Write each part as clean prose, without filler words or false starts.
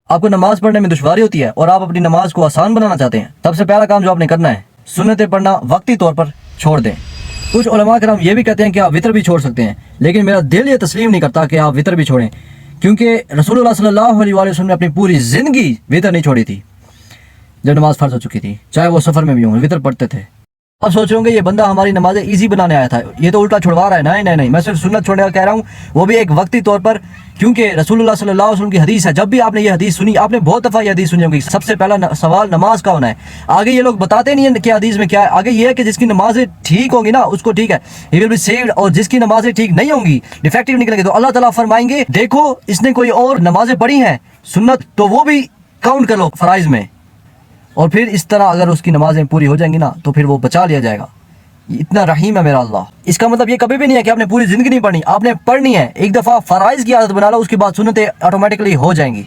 आपको नमाज पढ़ने में दुश्वारी होती है और आप अपनी नमाज को आसान बनाना चाहते हैं, सबसे पहला काम जो आपने करना है, सुन्नतें पढ़ना वक्ती तौर पर छोड़ दें। कुछ उलमा कराम ये भी कहते हैं कि आप वितर भी छोड़ सकते हैं, लेकिन मेरा दिल ये तस्लीम नहीं करता कि आप वितर भी छोड़ें, क्योंकि रसूलुल्लाह सल्लल्लाहु अलैहि वसल्लम ने अपनी पूरी ज़िंदगी वितर नहीं छोड़ी थी। जब नमाज फ़र्ज हो चुकी थी, चाहे वो सफ़र में भी हों, वितर पढ़ते थे। अब सोच रहे होंगे ये बंदा हमारी नमाजें इजी बनाने आया था, ये तो उल्टा छुड़वा रहा है। नहीं नहीं नहीं, मैं सिर्फ सुन्नत छोड़ने का कह रहा हूँ, वो भी एक वक्ती तौर पर, क्योंकि रसूलुल्लाह सल्लल्लाहु अलैहि वसल्लम की हदीस है। जब भी आपने ये हदीस सुनी, आपने बहुत दफ़ा ये हदीस सुनी होगी, सबसे पहला सवाल नमाज का होना है। आगे ये लोग बताते नहीं है कि हदीस में क्या है, आगे ये है कि जिसकी नमाजें ठीक होंगी ना उसको ठीक है, ही विल बी सेव्ड, और जिसकी नमाजें ठीक नहीं होंगी, डिफेक्टिव निकलेंगे, तो अल्लाह ताला फरमाएंगे देखो इसने कोई और नमाजें पढ़ी हैं सुन्नत, तो वो भी काउंट कर लो फ़राइज़ में, और फिर इस तरह अगर उसकी नमाजें पूरी हो जाएंगी ना तो फिर वो बचा लिया जाएगा। इतना रहीम है मेरा अल्लाह। इसका मतलब ये कभी भी नहीं है कि आपने पूरी ज़िंदगी नहीं पढ़नी, आपने पढ़नी है। एक दफ़ा फ़राइज़ की आदत बना लो, उसके बाद सुन्नतें ऑटोमेटिकली हो जाएंगी।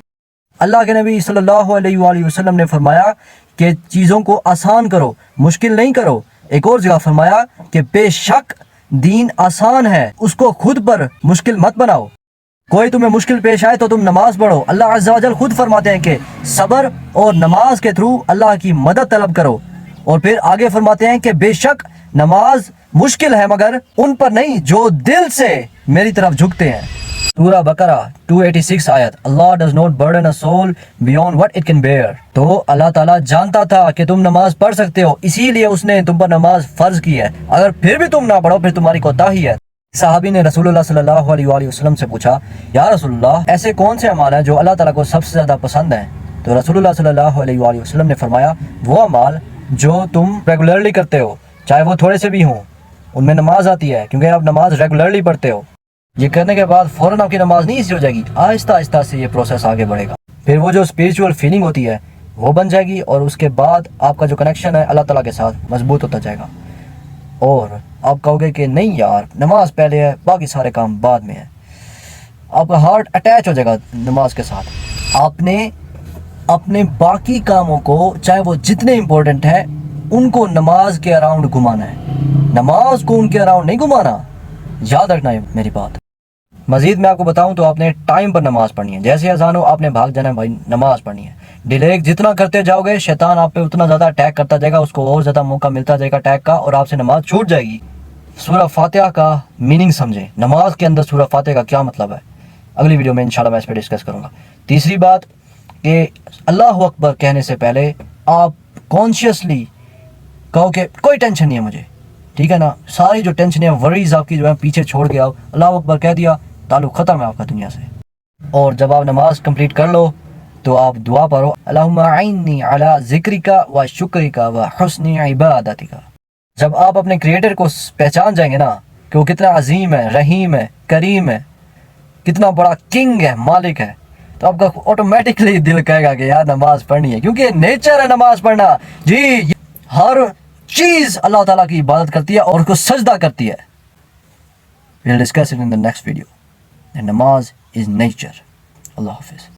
अल्लाह के नबी सल्लल्लाहु अलैहि वसल्लम ने फरमाया कि चीज़ों को आसान करो, मुश्किल नहीं करो। एक और जगह फरमाया कि बेशक दीन आसान है, उसको खुद पर मुश्किल मत बनाओ। कोई तुम्हें मुश्किल पेश आए तो तुम नमाज पढ़ो। अल्लाह अज़्ज़ा वजल खुद फरमाते हैं कि सब्र और नमाज के थ्रू अल्लाह की मदद तलब करो, और फिर आगे फरमाते हैं कि बेशक नमाज मुश्किल है मगर उन पर नहीं जो दिल से मेरी तरफ झुकते हैं। सूरा बकरा 286 आयत, अल्लाह does not burden a soul beyond what it can bear. तो अल्लाह ताला जानता था कि तुम नमाज पढ़ सकते हो, इसीलिए उसने तुम पर नमाज फर्ज की है। अगर फिर भी तुम ना पढ़ो फिर तुम्हारी कोताही है। सहाबी ने रसूलुल्लाह सल्लल्लाहु अलैहि वसल्लम से पूछा, या रसूलुल्लाह ऐसे कौन से अमाल हैं जो अल्लाह ताला को सबसे ज़्यादा पसंद हैं? तो रसूलुल्लाह सल्लल्लाहु अलैहि वसल्लम ने फरमाया, वो अमाल जो तुम रेगुलरली करते हो, चाहे वो थोड़े से भी हों, उनमें नमाज आती है, क्योंकि आप नमाज रेगुलरली पढ़ते हो। ये करने के बाद फ़ौरन आपकी नमाज नहीं ईजी हो जाएगी, आहिस्ता आहिस्ता से ये प्रोसेस आगे बढ़ेगा। फिर वो जो स्पिरिचुअल फीलिंग होती है वो बन जाएगी, और उसके बाद आपका जो कनेक्शन है अल्लाह ताला के साथ मजबूत होता जाएगा, और आप कहोगे कि नहीं यार नमाज पहले है बाकी सारे काम बाद में है। आपका हार्ट अटैच हो जाएगा नमाज के साथ। आपने अपने बाकी कामों को, चाहे वो जितने इम्पोर्टेंट है, उनको नमाज के अराउंड घुमाना है, नमाज को उनके अराउंड नहीं घुमाना। याद रखना है मेरी बात। मजीद मैं आपको बताऊं तो आपने टाइम पर नमाज पढ़नी है। जैसे अज़ान हो आपने भाग जाना है भाई, नमाज पढ़नी है। डिले जितना करते जाओगे शैतान आप पे उतना ज़्यादा अटैक करता जाएगा, उसको और ज़्यादा मौका मिलता जाएगा अटैक का, और आपसे नमाज छूट जाएगी। सूरह फातिहा का मीनिंग समझें, नमाज के अंदर सूरह फातिहा का क्या मतलब है, अगली वीडियो में इंशाल्लाह मैं इस पर डिस्कस करूँगा। तीसरी बात कि अल्लाह अकबर कहने से पहले आप कॉन्शियसली कहो कि कोई टेंशन नहीं है मुझे, ठीक है ना, सारी जो टेंशन है वरीज आपकी जो है पीछे छोड़ के आओ, अल्लाह अकबर कह दिया, ताल्लुक़ ख़त्म है आपका दुनिया से। और जब आप नमाज कंप्लीट कर लो तो आप दुआ पढ़ो, अल्लाहुम्मा अइन्नी अला ज़िक्रिका व शुक्रिका व हुस्नि इबादतिका। जब आप अपने क्रिएटर को पहचान जाएंगे ना कि वो कितना अजीम है, रहीम है, करीम है, कितना बड़ा किंग है, मालिक है, तो आपका ऑटोमेटिकली दिल कहेगा कि यार नमाज पढ़नी है, क्योंकि नेचर है नमाज पढ़ना जी। हर चीज़ अल्लाह ताला की इबादत करती है और उसको सजदा करती है। We'll discuss it in the next video. And namaz is nature. Allah Hafiz.